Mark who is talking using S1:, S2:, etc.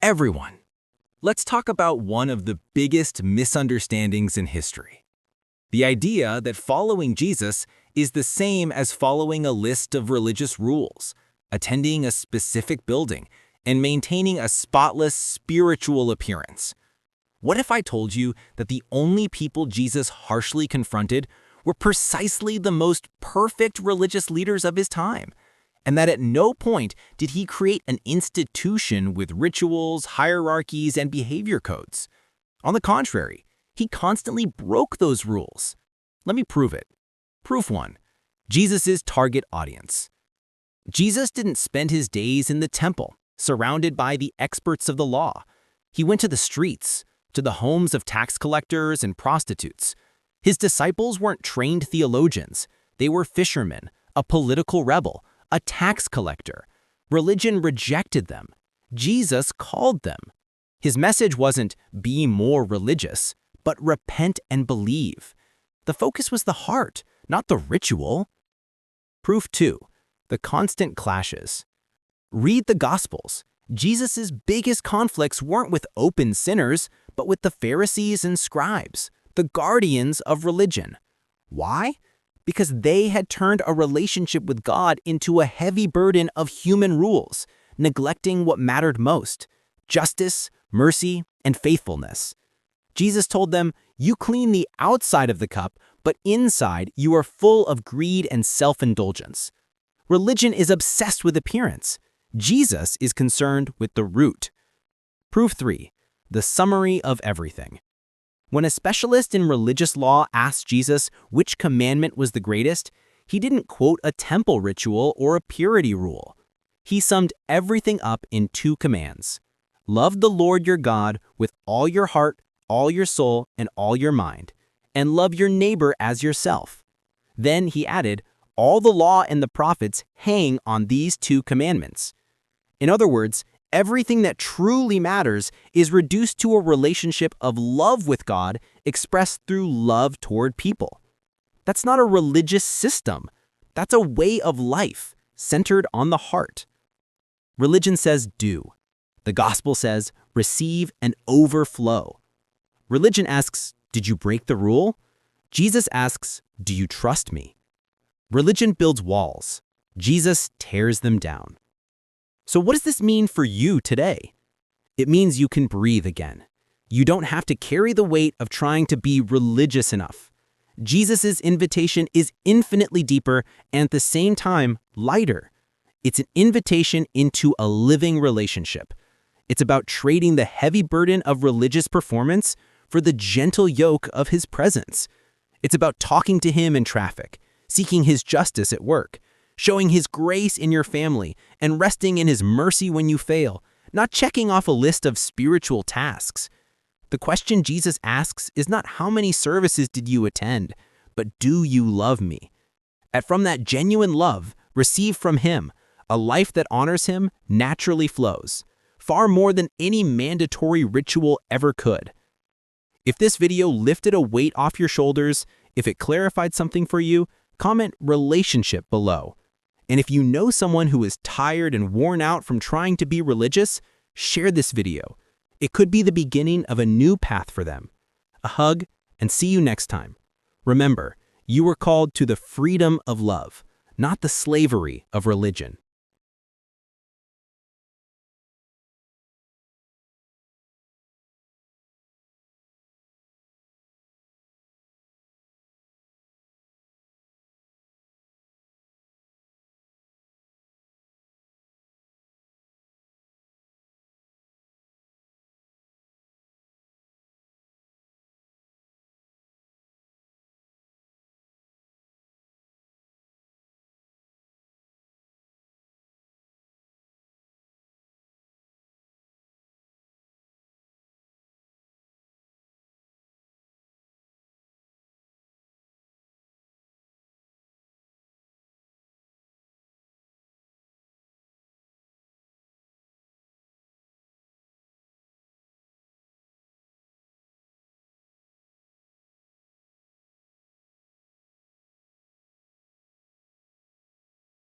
S1: everyone. Let's talk about one of the biggest misunderstandings in history. The idea that following Jesus is the same as following a list of religious rules, attending a specific building, and maintaining a spotless spiritual appearance. What if I told you that the only people Jesus harshly confronted were precisely the most perfect religious leaders of his time, and that at no point did he create an institution with rituals, hierarchies, and behavior codes? On the contrary, he constantly broke those rules. Let me prove it. Proof 1. Jesus' target audience. Jesus didn't spend his days in the temple, surrounded by the experts of the law. He went to the streets, to the homes of tax collectors and prostitutes. His disciples weren't trained theologians. They were fishermen, a political rebel, a tax collector. Religion rejected them. Jesus called them. His message wasn't be more religious, but repent and believe. The focus was the heart, not the ritual. Proof 2. The constant clashes. Read the Gospels. Jesus' biggest conflicts weren't with open sinners, but with the Pharisees and scribes, the guardians of religion. Why? Because they had turned a relationship with God into a heavy burden of human rules, neglecting what mattered most: justice, mercy, and faithfulness. Jesus told them, "You clean the outside of the cup, but inside you are full of greed and self-indulgence." Religion is obsessed with appearance. Jesus is concerned with the root. Proof 3. The summary of everything. When a specialist in religious law asked Jesus which commandment was the greatest, he didn't quote a temple ritual or a purity rule. He summed everything up in 2 commands. Love the Lord your God with all your heart, all your soul, and all your mind, and love your neighbor as yourself. Then he added, all the law and the prophets hang on these 2 commandments. In other words, everything that truly matters is reduced to a relationship of love with God expressed through love toward people. That's not a religious system. That's a way of life centered on the heart. Religion says do. The gospel says receive and overflow. Religion asks, did you break the rule? Jesus asks, do you trust me? Religion builds walls. Jesus tears them down. So what does this mean for you today? It means you can breathe again. You don't have to carry the weight of trying to be religious enough. Jesus' invitation is infinitely deeper and at the same time lighter. It's an invitation into a living relationship. It's about trading the heavy burden of religious performance for the gentle yoke of his presence. It's about talking to him in traffic, seeking his justice at work, showing his grace in your family, and resting in his mercy when you fail, not checking off a list of spiritual tasks. The question Jesus asks is not how many services did you attend, but do you love me? And from that genuine love, received from him, a life that honors him naturally flows, far more than any mandatory ritual ever could. If this video lifted a weight off your shoulders, if it clarified something for you, comment relationship below. And if you know someone who is tired and worn out from trying to be religious, share this video. It could be the beginning of a new path for them. A hug, and see you next time. Remember, you were called to the freedom of love, not the slavery of religion.